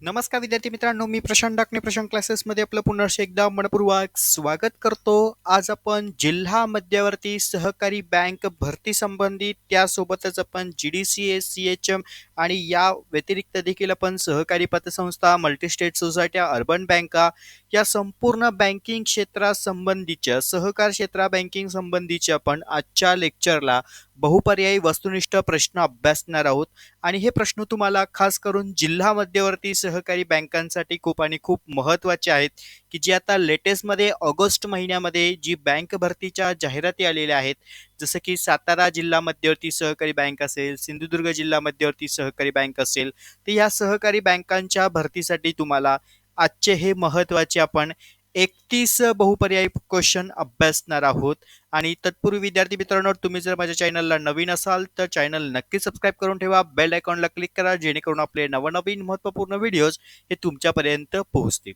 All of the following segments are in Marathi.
नमस्कार विद्यार्थी मित्रांनो, मी प्रशांत डाकणे प्रशांत क्लासेसमध्ये आपलं पुन्हा एकदा मनपूर्वक स्वागत करतो. आज आपण जिल्हा मध्यवर्ती सहकारी बँक भरती संबंधित त्यासोबतच आपण GDCA, CHM आणि या व्यतिरिक्त देखील आपण सहकारी पतसंस्था, मल्टीस्टेट सोसायट्या, अर्बन बँका या संपूर्ण बँकिंग क्षेत्रासंबंधीच्या सहकार क्षेत्रा बँकिंग संबंधीच्या आपण आजच्या लेक्चरला बहुपर्यायी वस्तुनिष्ठ प्रश्न अभ्यासणार आहोत. आणि हे प्रश्न तुम्हाला खास करून जिल्हा मध्यवर्ती सहकारी बँकांसाठी खूप आणि खूप महत्त्वाचे आहेत, की जी आता लेटेस्टमध्ये ऑगस्ट महिन्यामध्ये जी बँक भरतीच्या जाहिराती आलेल्या आहेत, जसं की सातारा जिल्हा मध्यवर्ती सहकारी बँक असेल, सिंधुदुर्ग जिल्हा मध्यवर्ती सहकारी बँक असेल, तर या सहकारी बँकांच्या भरतीसाठी तुम्हाला आजचे हे महत्त्वाचे आपण 31 बहुपर्यायी क्वेश्चन अभ्यासणार आहोत. आणि तत्पूर्वी विद्यार्थी मित्रांनो, तुम्ही जर माझ्या चॅनलला नवीन असाल तर चॅनल नक्की सबस्क्राईब करून ठेवा, बेल आयकॉनला क्लिक करा, जेणेकरून आपले नवनवीन महत्त्वपूर्ण व्हिडिओज हे तुमच्यापर्यंत पोहोचतील.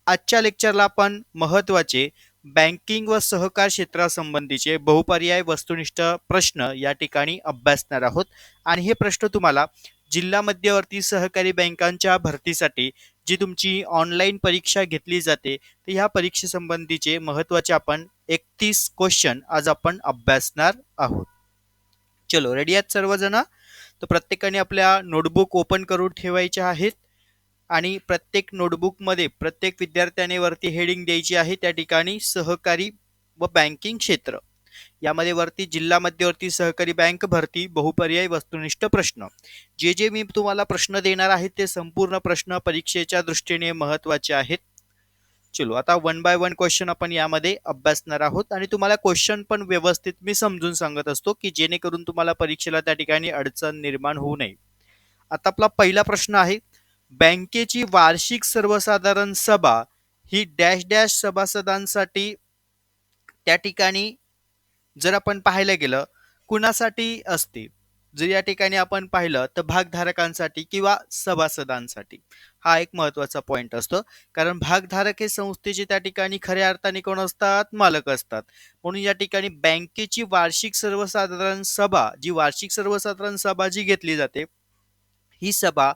आजच्या लेक्चरला आपण महत्त्वाचे बँकिंग व सहकार क्षेत्रासंबंधीचे बहुपर्याय वस्तुनिष्ठ प्रश्न या ठिकाणी अभ्यासणार आहोत. आणि हे प्रश्न तुम्हाला जिल्हा मध्यवर्ती सहकारी बँकांच्या भरतीसाठी जी तुमची ऑनलाईन परीक्षा घेतली जाते, तर ह्या परीक्षेसंबंधीचे महत्त्वाचे आपण 31 क्वेश्चन आज आपण अभ्यासणार आहोत. चलो, रेडी आहेत सर्वजण? तर प्रत्येकाने आपल्या नोटबुक ओपन करून ठेवायचे आहेत आणि प्रत्येक नोटबुकमध्ये प्रत्येक विद्यार्थ्याने वरती हेडिंग द्यायची आहे, त्या ठिकाणी सहकारी व बँकिंग क्षेत्र. यामध्ये वरती जिल्हा मध्यवर्ती सहकारी बँक भरती बहुपर्याय वस्तुनिष्ठ प्रश्न. जे जे मी तुम्हाला प्रश्न देणार आहे ते संपूर्ण प्रश्न परीक्षेच्या दृष्टीने महत्त्वाचे आहेत. चलो, आता वन बाय वन क्वेश्चन आपण यामध्ये अभ्यासणार आहोत आणि तुम्हाला क्वेश्चन पण व्यवस्थित मी समजून सांगत असतो, की जेणेकरून तुम्हाला परीक्षेला त्या ठिकाणी अडचण निर्माण होऊ नये. आता आपला पहिला प्रश्न आहे, बँकेची वार्षिक सर्वसाधारण सभा ही डॅश डॅश सभासदांसाठी त्या ठिकाणी जर आपण पाहायला गेलं कुणासाठी असते, जर या ठिकाणी आपण पाहिलं तर भागधारकांसाठी किंवा सभासदांसाठी. हा एक महत्वाचा पॉइंट असतो, कारण भागधारक हे संस्थेचे त्या ठिकाणी खऱ्या अर्थाने कोण असतात? मालक असतात. म्हणून या ठिकाणी बँकेची वार्षिक सर्वसाधारण सभा, जी वार्षिक सर्वसाधारण सभा जी घेतली जाते, ही सभा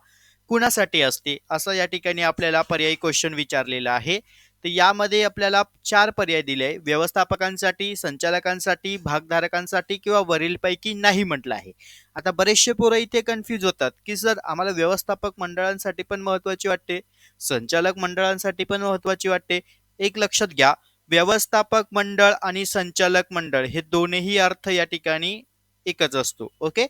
कुणासाठी असते असं या ठिकाणी आपल्याला पर्यायी क्वेश्चन विचारलेला आहे. तर यामध्ये आपल्याला 4 पर्याय दिले: व्यवस्थापकांसाठी, संचालकांसाठी, भागधारकांसाठी किंवा वरीलपैकी नाही म्हटलं आहे. आता बरेचसे पोरं इथे कन्फ्यूज होतात, की सर आम्हाला व्यवस्थापक मंडळांसाठी पण महत्त्वाची वाटते, संचालक मंडळांसाठी पण महत्त्वाची वाटते. एक लक्षात घ्या, व्यवस्थापक मंडळ आणि संचालक मंडळ हे दोन्ही अर्थ या ठिकाणी एकच असतो. ओके,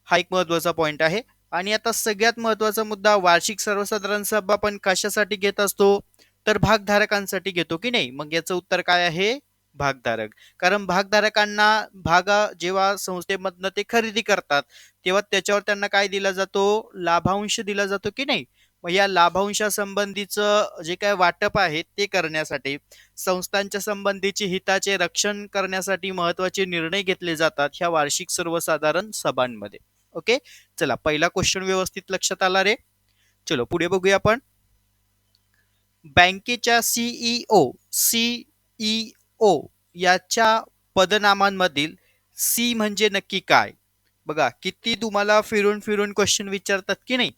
हा एक महत्त्वाचा पॉइंट आहे. आणि आता सगळ्यात महत्त्वाचा मुद्दा, वार्षिक सर्वसाधारण सभा आपण कशासाठी घेत असतो? तर भागधारकांसाठी घेतो की नाही? मग याचं उत्तर काय आहे? भागधारक. कारण भागधारकांना जेव्हा संस्थेमधनं ते खरेदी करतात, तेव्हा त्याच्यावर त्यांना काय दिला जातो? लाभांश दिला जातो की नाही? मग या लाभांशासंबंधीचं जे काय वाटप आहे ते करण्यासाठी, संस्थांच्या संबंधीचे हिताचे रक्षण करण्यासाठी महत्त्वाचे निर्णय घेतले जातात ह्या वार्षिक सर्वसाधारण सभांमध्ये. ओके, चला, पहिला क्वेश्चन व्यवस्थित लक्षात आला रे? चलो पुढे बघूया आपण. बँकेच्या सीईओ याच्या पदनामांमधील सी म्हणजे नक्की काय? बघा, किती तुम्हाला फिरून फिरून क्वेश्चन विचारतात की नाही?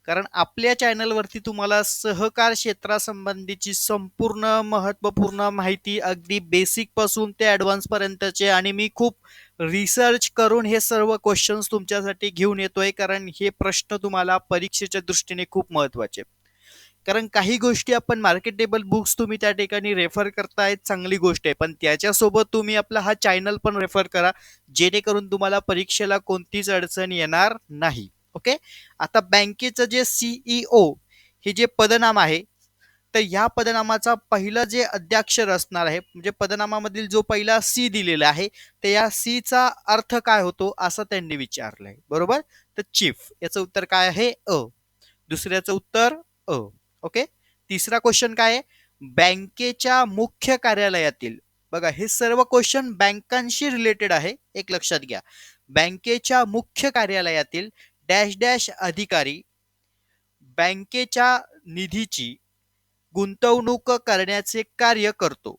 कारण आपल्या चॅनलवरती तुम्हाला सहकार क्षेत्रासंबंधीची संपूर्ण महत्त्वपूर्ण माहिती, अगदी बेसिक पासून ते ॲडव्हान्स पर्यंतचे, आणि मी खूप रिसर्च करून हे सर्व क्वेश्चन्स तुमच्यासाठी घेऊन येतोय, कारण हे प्रश्न तुम्हाला परीक्षेच्या दृष्टीने खूप महत्त्वाचे. कारण काही गोष्टी आपण मार्केटेबल बुक्स तुम्ही त्या ठिकाणी रेफर करताय, चांगली गोष्ट आहे, पण त्याच्यासोबत तुम्ही आपला हा चॅनल पण रेफर करा, जेणेकरून तुम्हाला परीक्षेला कोणतीच अडचण येणार नाही. ओके, आता बँकेचं जे सीईओ हे जे पदनाम आहे, तर या पदनामाचा पहिलं जे अद्याक्षर असणार आहे, म्हणजे पदनामामधील जो पहिला सी दिलेला आहे, तर या सी चा अर्थ काय होतो असं त्यांनी विचारलंय. बरोबर? तर चीफ याचं उत्तर काय आहे? अ. दुसऱ्याचं उत्तर अ. ओके, तिसरा क्वेश्चन काय आहे? बँकेच्या मुख्य कार्यालयातील, बघा हे सर्व क्वेश्चन बँकांशी रिलेटेड आहे, एक लक्षात घ्या. बँकेच्या मुख्य कार्यालयातील डॅश डॅश अधिकारी बँकेच्या निधीची गुंतवणूक करण्याचे कार्य करतो.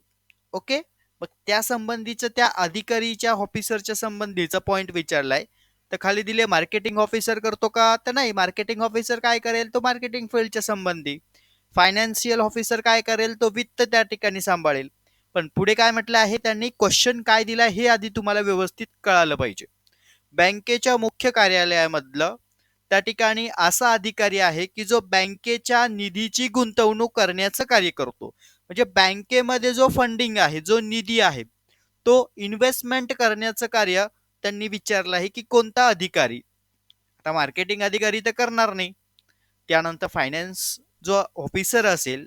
ओके, मग त्या संबंधीचं, त्या अधिकारीच्या ऑफिसरच्या संबंधीचा पॉइंट विचारलाय. तर खाली दिले मार्केटिंग ऑफिसर करतो का, तर नाही. मार्केटिंग ऑफिसर काय करेल, तो मार्केटिंग फील्डच्या संबंधी. फायनान्शियल ऑफिसर काय करेल, तो वित्त त्या ठिकाणी सांभाळेल. पण पुढे काय म्हटलं आहे त्यांनी, क्वेश्चन काय दिला हे आधी तुम्हाला व्यवस्थित कळालं पाहिजे. बँकेच्या मुख्य कार्यालयामधलं त्या ठिकाणी असा अधिकारी आहे की जो बँकेच्या निधीची गुंतवणूक करण्याचं कार्य करतो. म्हणजे बँकेमध्ये जो फंडिंग आहे, जो निधी आहे, तो इन्व्हेस्टमेंट करण्याचं कार्य त्यांनी विचारलं आहे की कोणता अधिकारी. आता मार्केटिंग अधिकारी तर करणार नाही. त्यानंतर फायनान्स जो ऑफिसर असेल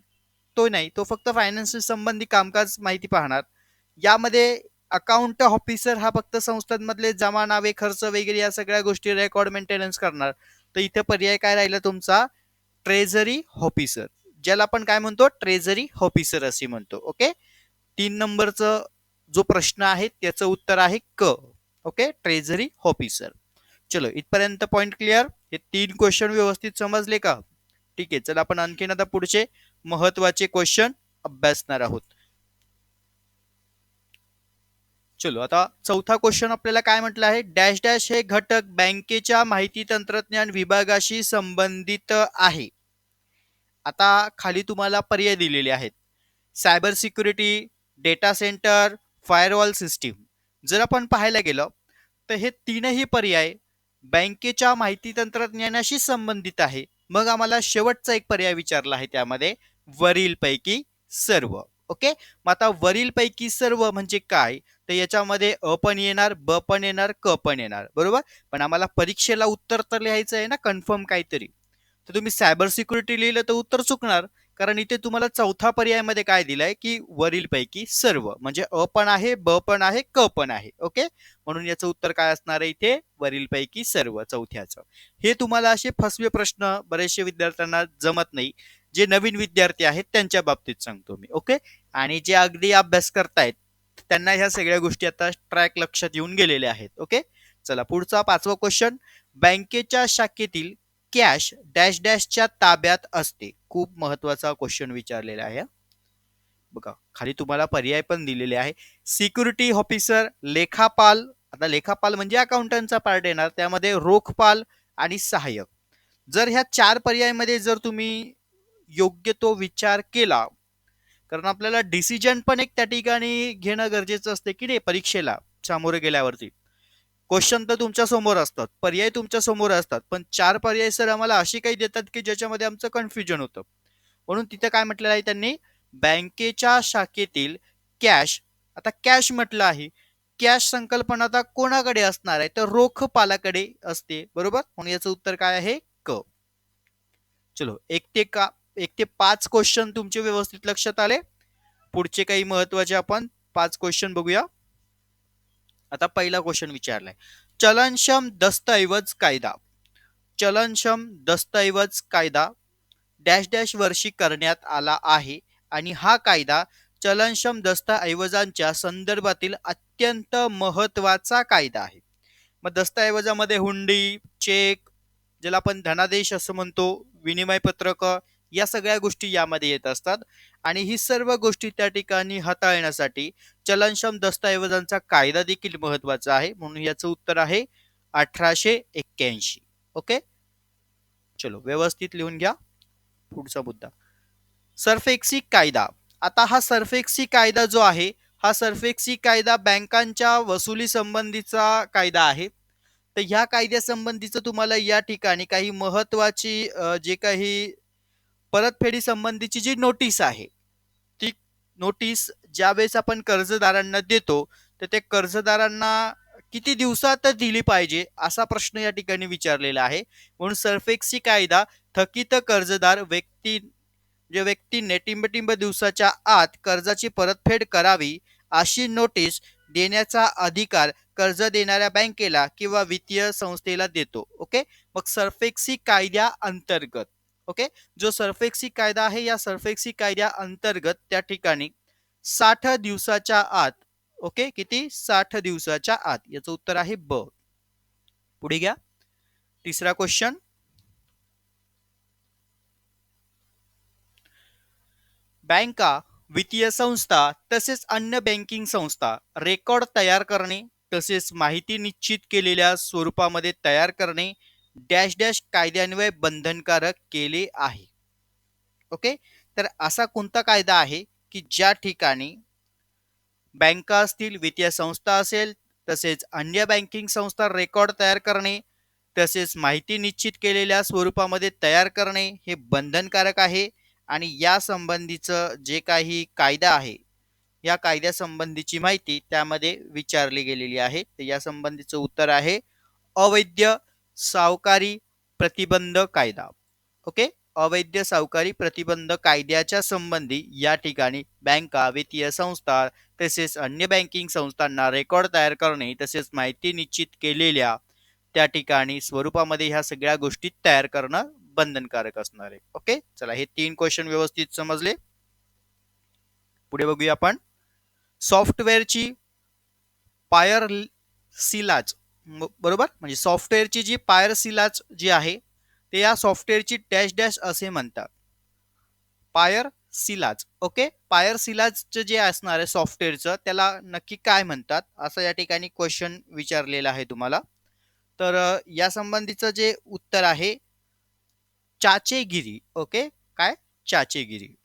तो नाही, तो फक्त फायनान्स संबंधी कामकाज माहिती पाहणार. यामध्ये अकाउंट ऑफिसर हा फक्त संस्थांमधले जमा, नावे, खर्च वगैरे या सगळ्या गोष्टी रेकॉर्ड मेंटेनन्स करणार. तर इथे पर्याय काय राहिला तुमचा, ट्रेझरी ऑफिसर, ज्याला आपण काय म्हणतो, ट्रेझरी ऑफिसर असे म्हणतो. ओके. 3 नंबरचं जो प्रश्न आहे त्याचं उत्तर आहे क. Okay, treasury officer. चलो, इथपर्यंत पॉइंट क्लिअर. हे 3 क्वेश्चन व्यवस्थित समजले का? ठीक आहे, चला आपण आणखीन आता पुढचे महत्वाचे क्वेश्चन अभ्यासणार आहोत. चलो, आता चौथा क्वेश्चन आपल्याला काय म्हटलं आहे, डॅश डॅश हे घटक बँकेच्या माहिती तंत्रज्ञान विभागाशी संबंधित आहे. आता खाली तुम्हाला पर्याय दिलेले आहेत. Cyber security, data centre, firewall system. जर आपण पाहायला गेलो तर हे तीनही पर्याय बँकेच्या माहिती तंत्रज्ञानाशी संबंधित आहे. मग आम्हाला शेवटचा एक पर्याय विचारला आहे त्यामध्ये, वरील पैकी सर्व. ओके. मग आता वरील पैकी सर्व म्हणजे काय, तर याच्यामध्ये अ पण येणार, ब पण येणार, क पण येणार, बरोबर. पण आम्हाला परीक्षेला उत्तर तर लिहायचं आहे ना कन्फर्म काहीतरी. तर तुम्ही सायबर सिक्युरिटी लिहिलं तर उत्तर चुकणार. कारण इथे तुम्हाला चौथा पर्यायमध्ये काय दिलंय की वरील पैकी सर्व, म्हणजे अ पण आहे, ब पण आहे, क पण आहे. ओके. म्हणून याचं उत्तर काय असणार आहे इथे, वरील पैकी सर्व, चौथ्याचं. हे तुम्हाला असे फसवे प्रश्न बरेचसे विद्यार्थ्यांना जमत नाही. जे नवीन विद्यार्थी आहेत त्यांच्या बाबतीत सांगतो मी. ओके. आणि जे अगदी अभ्यास करतायत त्यांना ह्या सगळ्या गोष्टी आता ट्रॅक लक्षात येऊन गेलेल्या आहेत. ओके. चला, पुढचा 5वा क्वेश्चन. बँकेच्या शाखेतील कॅश डॅश डॅशच्या ताब्यात असते. खूप महत्वाचा क्वेश्चन विचारलेला आहे. बघा, खाली तुम्हाला पर्याय पण दिलेले आहे. सिक्युरिटी ऑफिसर, लेखापाल. आता लेखापाल म्हणजे अकाउंटंटचा पार्ट येणार, त्यामध्ये रोखपाल आणि सहाय्यक. जर ह्या 4 पर्यायमध्ये जर तुम्ही योग्य तो विचार केला, कारण आपल्याला डिसिजन पण एक त्या ठिकाणी घेणं गरजेचं असते की नाही परीक्षेला सामोरे गेल्यावरती. क्वेश्चन तर तुमच्या समोर असतात, पर्याय तुमच्या समोर असतात, पण 4 पर्याय सर आम्हाला असे काही देतात की ज्याच्यामध्ये आमचं कन्फ्युजन होतं. म्हणून तिथे काय म्हटलेलं आहे त्यांनी, बँकेच्या शाखेतील कॅश. आता कॅश म्हटलं आहे, कॅश संकल्पना आता कोणाकडे असणार आहे, तर रोख पालाकडे असते, बरोबर. म्हणून याचं उत्तर काय आहे, क. चलो, 1 ते 5 क्वेश्चन तुमचे व्यवस्थित लक्षात आले. पुढचे काही महत्वाचे आपण 5 क्वेश्चन बघूया. आता पहिला क्वेश्चन विचारलाय, चलनक्षम दस्तऐवज कायदा. चलनक्षम दस्तऐवज कायदा डॅश डॅश वर्षी करण्यात आला आहे आणि हा कायदा चलनक्षम दस्तऐवजांच्या संदर्भातील अत्यंत महत्वाचा कायदा आहे. मग दस्तऐवजामध्ये हुंडी, चेक, ज्याला आपण धनादेश असं म्हणतो, विनिमय पत्रक, या सगळ्या गोष्टी यामध्ये येत असतात. आणि ही सर्व गोष्टी त्या ठिकाणी हाताळण्यासाठी चलनक्षम दस्तऐवजांचा कायदा देखील महत्वाचा आहे. म्हणून याचं उत्तर आहे 1881. ओके. चलो, व्यवस्थित लिहून घ्या. पुढचा मुद्दा, सरफेक्सी कायदा. आता हा सरफेक्सी कायदा जो आहे, हा सरफेक्सी कायदा बँकांच्या वसुली संबंधीचा कायदा आहे. तर ह्या कायद्यासंबंधीचं तुम्हाला या ठिकाणी काही महत्वाची जे काही परतफेडी संबंधीची जी नोटीस आहे, ती नोटीस ज्यावेळेस आपण कर्जदारांना देतो तर ते कर्जदारांना किती दिवसात दिली पाहिजे, असा प्रश्न या ठिकाणी विचारलेला आहे. म्हणून सरफेक्सी कायदा थकीत कर्जदार व्यक्तीने टिंबटिंब दिवसाच्या आत कर्जाची परतफेड करावी अशी नोटीस देण्याचा अधिकार कर्ज देणाऱ्या बँकेला किंवा वित्तीय संस्थेला देतो. ओके. मग सरफेक्सी कायद्या अंतर्गत, ओके, जो सरफेक्सी कायदा आहे या सरफेक्सी कायद्या अंतर्गत त्या ठिकाणी 60 दिवसाच्या आत. ओके, किती, 60 दिवसाच्या आत. याचं उत्तर आहे ब. पुढे घ्या. तिसरा क्वेश्चन, बँका, वित्तीय संस्था तसेच अन्य बँकिंग संस्था रेकॉर्ड तयार करणे, तसेच माहिती निश्चित केलेल्या स्वरूपामध्ये तयार करणे डॅश डॅश कायद्यान्वये बंधनकारक केले आहे. ओके, तर असा कोणता कायदा आहे की ज्या ठिकाणी बँका असतील, वित्तीय संस्था असेल, तसेच अन्य बँकिंग संस्था रेकॉर्ड तयार करणे तसेच माहिती निश्चित केलेल्या स्वरूपामध्ये तयार करणे हे बंधनकारक आहे. आणि या संबंधीचं जे काही कायदा आहे या कायद्यासंबंधीची माहिती त्यामध्ये विचारली गेलेली आहे. तर या संबंधीचं उत्तर आहे अवैध सावकारी प्रतिबंध कायदा. ओके, अवैध सावकारी प्रतिबंध कायद्याच्या संबंधी या ठिकाणी बँका, वित्तीय संस्था तसेच अन्य बँकिंग संस्थांना रेकॉर्ड तयार करणे तसेच माहिती निश्चित केलेल्या त्या ठिकाणी स्वरूपामध्ये ह्या सगळ्या गोष्टी तयार करणं बंधनकारक असणार आहे. ओके, चला हे 3 क्वेश्चन व्यवस्थित समजले. पुढे बघूया आपण सॉफ्टवेअरची पायरसिलाज, बरोबर, म्हणजे सॉफ्टवेअरची जी पायरसिलाज जी आहे ते या सॉफ्टवेअरची डॅश डॅश असे म्हणतात. पायरसिलाज. ओके, पायरसिलाजचं जे असणार आहे सॉफ्टवेअरचं त्याला नक्की काय म्हणतात असं या ठिकाणी क्वेश्चन विचारलेला आहे तुम्हाला. तर या संबंधीचं जे उत्तर आहे चाचेगिरी. ओके, काय चाचेगिरी,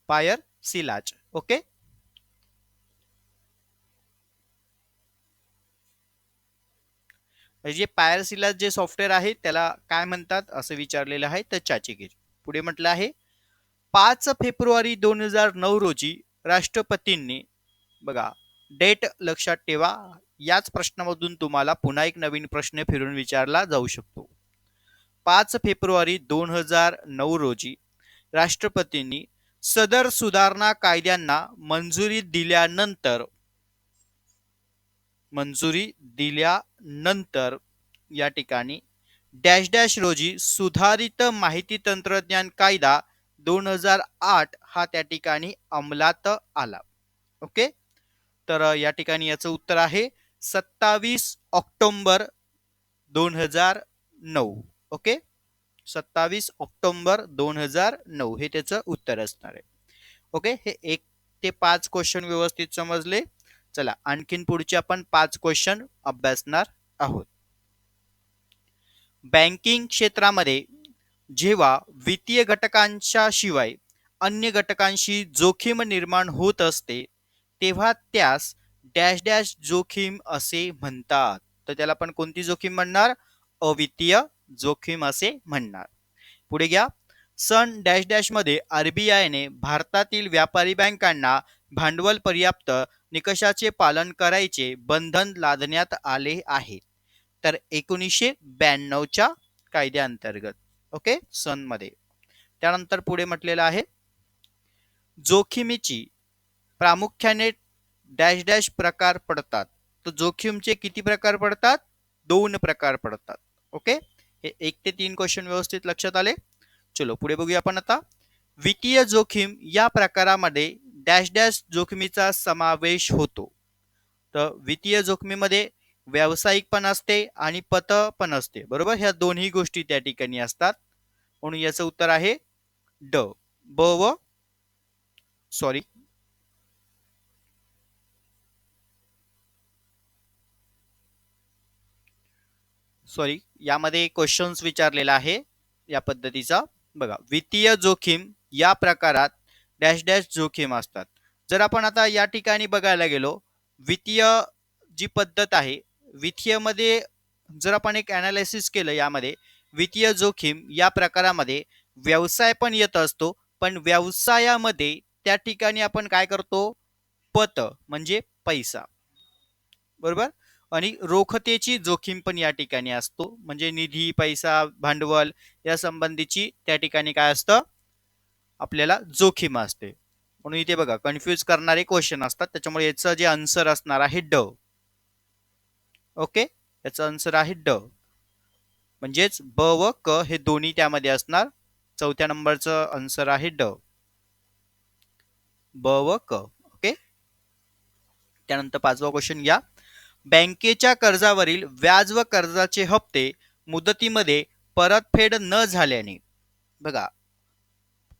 पायरसिलाज. ओके, जे पायरसिलाज जे सॉफ्टवेअर आहे त्याला काय म्हणतात असं विचारलेलं आहे, तर चाचेगिरी. पुढे म्हटलं आहे 5 फेब्रुवारी 2009 रोजी राष्ट्रपतींनी, बघा डेट लक्षात ठेवा, याच प्रश्नामधून तुम्हाला पुन्हा एक नवीन प्रश्न फिरून विचारला जाऊ शकतो. 5 फेब्रुवारी 2009 रोजी राष्ट्रपतींनी सदर सुधारणा कायद्यांना मंजुरी दिल्यानंतर या ठिकाणी डॅश डॅश रोजी सुधारित माहिती तंत्रज्ञान कायदा 2008 हा त्या ठिकाणी अंमलात आला. ओके, तर या ठिकाणी याचं उत्तर आहे 27 ऑक्टोबर 2009. ओके, 27 ऑक्टोबर 2009 हे त्याचं उत्तर असणार आहे. ओके, हे 1 ते 5 क्वेश्चन व्यवस्थित समजले. चला आणखीन पुढचे आपण 5 क्वेश्चन अभ्यासणार आहोत. बँकिंग क्षेत्रामध्ये जेव्हा वित्तीय घटकांच्या शिवाय अन्य घटकांशी जोखीम निर्माण होत असते तेव्हा त्यास डॅश डॅश जोखीम असे म्हणतात. तर त्याला आपण कोणती जोखीम म्हणणार? अवित्तीय जोखीम असे म्हणणार. पुढे घ्या, सन डॅश डॅश मध्ये आरबीआयने भारतातील व्यापारी बँकांना भांडवल पर्याप्त निकषाचे पालन करायचे बंधन लादण्यात आले आहे. तर 1992च्या कायद्याअंतर्गत. ओके, सन मध्ये. त्यानंतर पुढे म्हटलेलं आहे जोखीमीची प्रामुख्याने डॅश डॅश प्रकार पडतात. तर जोखीमचे किती प्रकार पडतात? 2 प्रकार पडतात. ओके, हे 1 ते 3 क्वेश्चन व्यवस्थित लक्षात आले. चलो पुढे बघूया आपण आता. वित्तीय जोखीम या प्रकारामध्ये डॅश डॅश जोखमीचा समावेश होतो. तर वित्तीय जोखमीमध्ये व्यावसायिक पण असते आणि पत पण असते, बरोबर, ह्या दोन्ही गोष्टी त्या ठिकाणी असतात. म्हणून याचं उत्तर आहे ड, ब व सॉरी यामध्ये क्वेश्चन्स विचारलेला आहे या पद्धतीचा. बघा, वित्तीय जोखीम या प्रकारात डॅश डॅश जोखीम असतात. जर आपण आता या ठिकाणी बघायला गेलो, वित्तीय जी पद्धत आहे वित्तीय मध्ये जर आपण एक ॲनालिसिस केलं, यामध्ये वित्तीय जोखीम या प्रकारामध्ये व्यवसाय पण येत असतो, पण व्यवसायामध्ये त्या ठिकाणी आपण काय करतो? पत म्हणजे पैसा, बरोबर, आणि रोखतेची जोखीम पण या ठिकाणी असतो, म्हणजे निधी, पैसा, भांडवल या संबंधीची त्या ठिकाणी काय असतं? आपल्याला जोखीम असते. म्हणून इथे बघा कन्फ्यूज करणारे क्वेश्चन असतात, त्याच्यामुळे याचं जे आन्सर असणार आहे ड. ओके, याचं आन्सर आहे ड, म्हणजेच ब व क हे दोन्ही त्यामध्ये असणार. 4थ्या नंबरचं आन्सर आहे ड, ब व क. ओके, त्यानंतर 5वा क्वेश्चन घ्या. बँकेच्या कर्जावरील व्याज व कर्जाचे हप्ते मुदतीमध्ये परतफेड न झाल्याने, बघा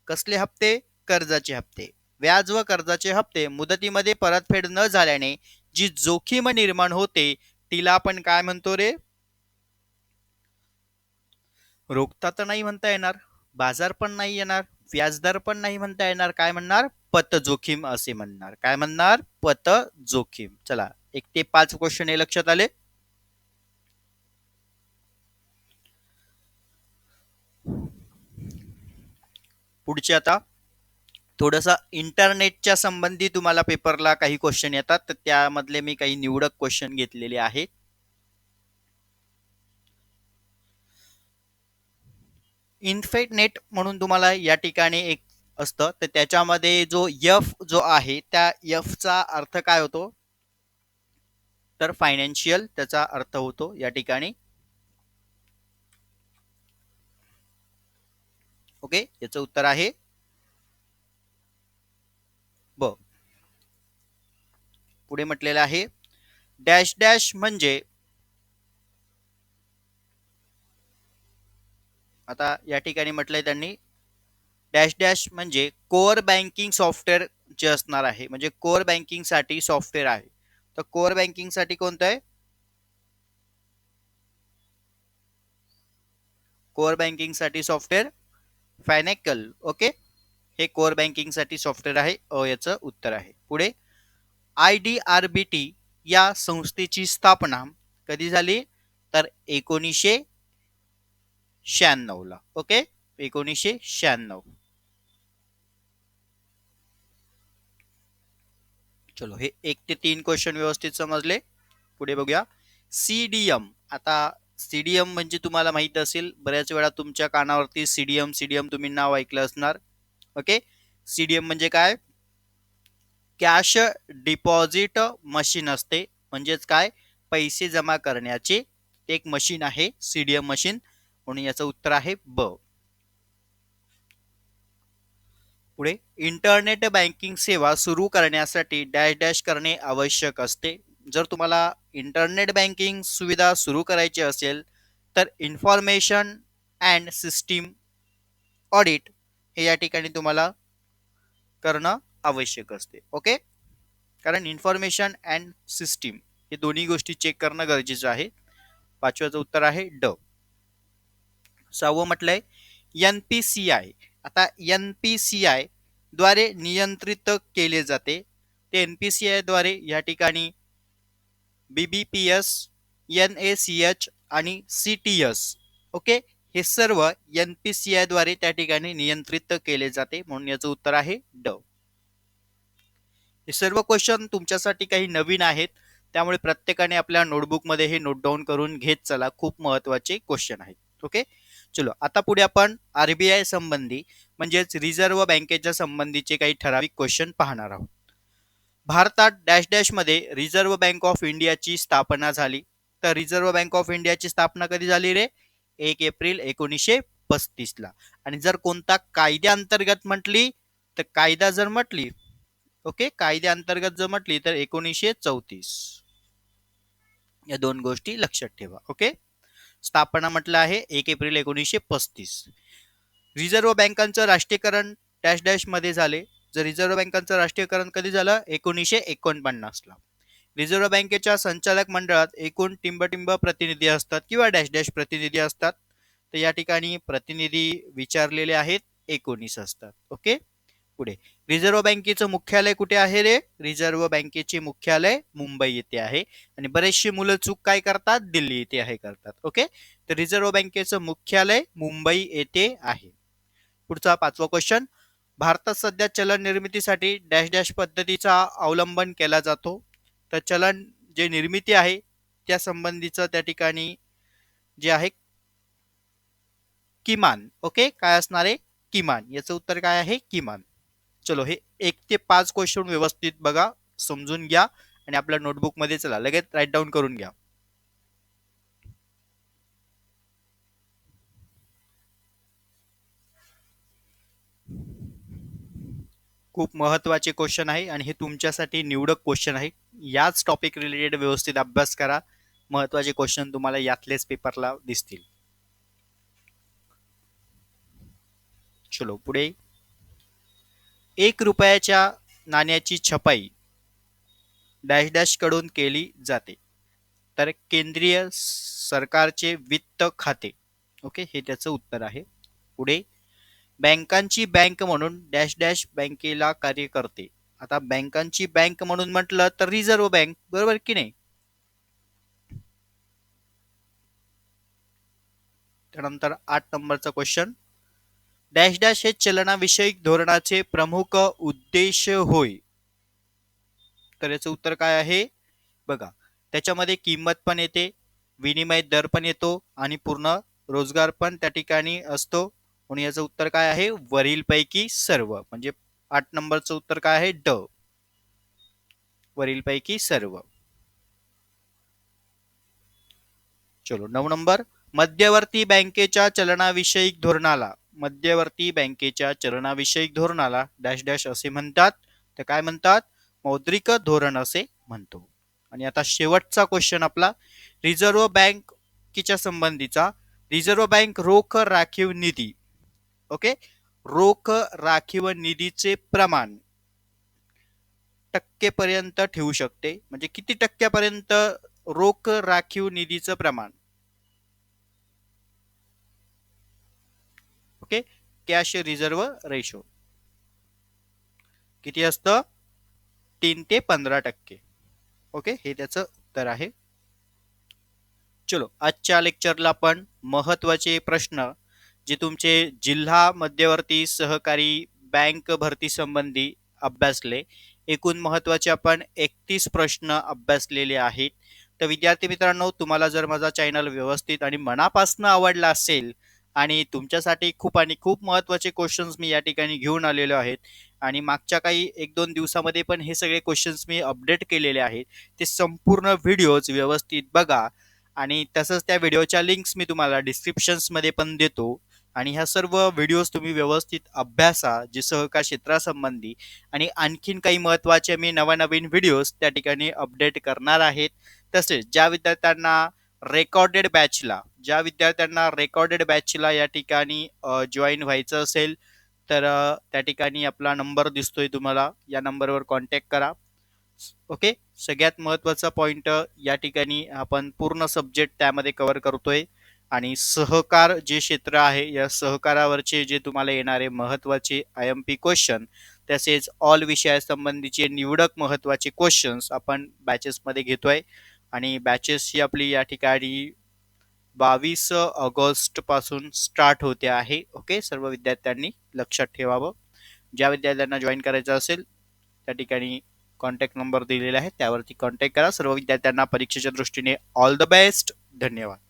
कसले हप्ते? कर्जाचे हप्ते. व्याज व कर्जाचे हप्ते मुदतीमध्ये परतफेड न झाल्याने जी जोखीम निर्माण होते तिला आपण काय म्हणतो रे? रोखता तर नाही म्हणता येणार, बाजार पण नाही येणार, व्याजदर पण नाही म्हणता येणार, काय म्हणणार? पत जोखीम असे म्हणणार. काय म्हणणार? पत जोखीम. चला, 1 ते 5 क्वेश्चन हे लक्षात आले. पुढचे आता थोडंसं इंटरनेटच्या संबंधी तुम्हाला पेपरला काही क्वेश्चन येतात, तर त्यामधले मी काही निवडक क्वेश्चन घेतलेले आहेत. इन्फिनेट म्हणून तुम्हाला या ठिकाणी एक असतं, तर त्याच्यामध्ये जो एफ जो आहे त्या एफचा अर्थ काय होतो? तर फायनान्शियल त्याचा अर्थ होतो या ठिकाणी. ओके, याचं उत्तर आहे ब. पुढे म्हटलेलं आहे डॅश डॅश म्हणजे, आता या ठिकाणी म्हटलंय त्यांनी डॅश डॅश म्हणजे कोअर बँकिंग सॉफ्टवेअर जे असणार आहे, म्हणजे कोअर बँकिंग साठी सॉफ्टवेअर आहे. तर कोअर बँकिंग साठी कोणतं आहे? कोअर बँकिंग साठी सॉफ्टवेअर फायनॅकल. ओके, हे कोअर बँकिंग साठी सॉफ्टवेअर आहे. याचं उत्तर आहे. पुढे IDRBT या संस्थेची स्थापना कधी झाली? तर 1996 ला. ओके, 1996. चलो, हे 1 ते 3 क्वेश्चन व्यवस्थित समजले. पुढे बघूया CDM. आता CDM म्हणजे तुम्हाला माहित असेल, बऱ्याच वेळा तुमच्या कानावरती CDM CDM तुम्ही नाव ऐकलं असणार. ओके, CDM म्हणजे काय? कॅश डिपॉझिट मशीन असते, म्हणजेच काय? पैसे जमा करण्याचे एक मशीन आहे CDM मशीन, म्हणून याचं उत्तर आहे ब. पुढे इंटरनेट बँकिंग सेवा सुरू करण्यासाठी डॅश डॅश करणे आवश्यक असते. जर तुम्हाला इंटरनेट बँकिंग सुविधा सुरू करायची असेल तर इन्फॉर्मेशन अँड सिस्टीम ऑडिट हे या ठिकाणी तुम्हाला करणं आवश्यक असते. ओके, कारण इन्फॉर्मेशन अँड सिस्टीम हे दोन्ही गोष्टी चेक करणं गरजेचं आहे. 5व्याचं उत्तर आहे ड. 6वं म्हटलंय NPCI. आता NPCI द्वारे नियंत्रित केले जाते. ते NPCI द्वारे या ठिकाणी BBPS, NACH आणि CTS. ओके, हे सर्व NPCI द्वारे त्या ठिकाणी नियंत्रित केले जाते, म्हणून याचं उत्तर आहे ड. हे सर्व क्वेश्चन तुमच्यासाठी काही नवीन आहेत, त्यामुळे प्रत्येकाने आपल्या नोटबुकमध्ये हे नोट डाऊन करून घेत चला. खूप महत्वाचे क्वेश्चन आहेत. ओके, चलो आता पुढे आपण RBI संबंधी म्हणजेच रिझर्व्ह बँकेच्या संबंधीचे काही ठराविक क्वेश्चन पाहणार आहोत. भारतात डॅश डॅश मध्ये रिझर्व्ह बँक ऑफ इंडियाची स्थापना झाली. तर रिझर्व्ह बँक ऑफ इंडियाची स्थापना कधी झाली रे? 1 एप्रिल 1935 ला. आणि जर कोणता कायद्याअंतर्गत म्हटली, तर कायदा जर म्हटली, ओके, कायद्याअंतर्गत जर म्हटली तर 1934. या दोन गोष्टी लक्षात ठेवा. ओके, स्थापना म्हटलं आहे 1 एप्रिल 1935. रिझर्व्ह बँकांचं राष्ट्रीयकरण डॅश डॅश मध्ये झाले. जर रिझर्व्ह बँकांचं राष्ट्रीयकरण कधी झालं? 1949 ला. रिझर्व्ह बँकेच्या संचालक मंडळात एकूण टिंबटिंब प्रतिनिधी असतात किंवा डॅश डॅश प्रतिनिधी असतात. तर या ठिकाणी प्रतिनिधी विचारलेले आहेत 19 असतात. ओके, पुढे रिझर्व्ह बँकेचं मुख्यालय कुठे आहे रे? रिझर्व्ह बँकेचे मुख्यालय मुंबई येथे आहे. आणि बरेचशी मुलं चूक काय करतात? दिल्ली येथे आहे करतात. ओके, तर रिझर्व्ह बँकेचं मुख्यालय मुंबई येथे आहे. पुढचा 5वा क्वेश्चन, भारतात सध्या चलन निर्मितीसाठी डॅश डॅश पद्धतीचा अवलंबन केला जातो. तर चलन जे निर्मिती आहे त्या संबंधीचं त्या ठिकाणी जे आहे किमान. ओके, काय असणार आहे? किमान. याचं उत्तर काय आहे? किमान. चलो, हे 1 ते 5 क्वेश्चन व्यवस्थित बघा, समजून घ्या आणि आपल्या नोटबुक मध्ये चला लगेच राईट डाऊन करून घ्या. खूप महत्वाचे क्वेश्चन आहे आणि हे तुमच्यासाठी निवडक क्वेश्चन आहे. याच टॉपिक रिलेटेड व्यवस्थित अभ्यास करा. महत्वाचे क्वेश्चन तुम्हाला यातलेच पेपरला दिसतील. चलो पुढे 1 रुपयाच्या नाण्याची छपाई डॅश डॅश कडून केली जाते. तर केंद्रीय सरकारचे वित्त खाते. ओके, हे त्याचं उत्तर आहे. पुढे, बँकांची बँक म्हणून डॅश डॅश बँकेला कार्य करते. आता बँकांची बँक म्हणून म्हटलं तर रिझर्व्ह बँक, बरोबर की नाही. त्यानंतर 8 नंबरचा क्वेश्चन, डॅश डॅश हे चलनाविषयक धोरणाचे प्रमुख उद्देश होय. तर याचं उत्तर काय आहे बघा. त्याच्यामध्ये किंमत पण येते, विनिमय दर पण येतो आणि पूर्ण रोजगार पण त्या ठिकाणी असतो. म्हणून याचं उत्तर काय आहे, वरील पैकी सर्व. म्हणजे 8 नंबरचं उत्तर काय आहे, ड, वरील पैकी सर्व. चलो 9 नंबर, मध्यवर्ती बँकेच्या चलनाविषयक धोरणाला, मध्यवर्ती बँकेच्या चलनाविषयक धोरणाला डॅश डॅश असे म्हणतात. तर काय म्हणतात, मौद्रिक धोरण असे म्हणतो. आणि आता शेवटचा क्वेश्चन आपला, रिझर्व्ह बँकेच्या संबंधीचा. रिझर्व्ह बँक रोख राखीव निधी, ओके, रोख राखीव निधीचे प्रमाण टक्केपर्यंत ठेवू शकते. म्हणजे किती टक्क्यापर्यंत रोख राखीव निधीचं प्रमाण. ओके, कॅश रिझर्व्ह रेशो किती असतं, 3 ते 15%. ओके, हे त्याचं उत्तर आहे. चलो, आजच्या लेक्चरला आपण महत्वाचे प्रश्न जे तुमचे जिल्हा मध्यवर्ती सहकारी बँक भरती संबंधी अभ्यासले. एकूण महत्वाचे आपण 31 प्रश्न अभ्यासलेले आहेत. तर विद्यार्थी मित्रांनो, तुम्हाला जर माझा चॅनल व्यवस्थित आणि मनापासून आवडला असेल आणि तुमच्यासाठी खूप आणि खूप महत्वाचे क्वेश्चन्स मी या ठिकाणी घेऊन आलेलो आहेत आणि मागच्या काही 1-2 दिवसामध्ये पण हे सगळे क्वेश्चन्स मी अपडेट केलेले आहेत, ते संपूर्ण व्हिडिओज व्यवस्थित बघा. आणि तसंच त्या व्हिडिओच्या लिंक्स मी तुम्हाला डिस्क्रिप्शन्समध्ये पण देतो. आणि ह्या सर्व व्हिडिओज तुम्ही व्यवस्थित अभ्यासा, जे सहकार क्षेत्रासंबंधी. आणि आणखीन काही महत्त्वाचे मी नवनवीन व्हिडिओज त्या ठिकाणी अपडेट करणार आहेत. तसेच ज्या विद्यार्थ्यांना रेकॉर्डेड बॅचला या ठिकाणी जॉईन व्हायचं असेल तर त्या ठिकाणी आपला नंबर दिसतोय तुम्हाला, या नंबरवर कॉन्टॅक्ट करा. ओके, सगळ्यात महत्वाचा पॉइंट या ठिकाणी आपण पूर्ण सब्जेक्ट त्यामध्ये कव्हर करतोय. आणि सहकार जे क्षेत्र आहे, या सहकारावरचे जे तुम्हाला येणारे महत्वाचे IMP क्वेश्चन, तसेच ऑल विषयासंबंधीचे निवडक महत्वाचे क्वेश्चन्स आपण बॅचेसमध्ये घेतोय. आणि बॅचेस ही आपली या ठिकाणी 22 ऑगस्ट पासून स्टार्ट होते आहे. ओके, सर्व विद्यार्थ्यांनी लक्षात ठेवावं. ज्या विद्यार्थ्यांना जॉईन करायचं असेल त्या ठिकाणी कॉन्टॅक्ट नंबर दिलेला आहे, त्यावरती कॉन्टॅक्ट करा. सर्व विद्यार्थ्यांना परीक्षेच्या दृष्टीने ऑल द बेस्ट. धन्यवाद.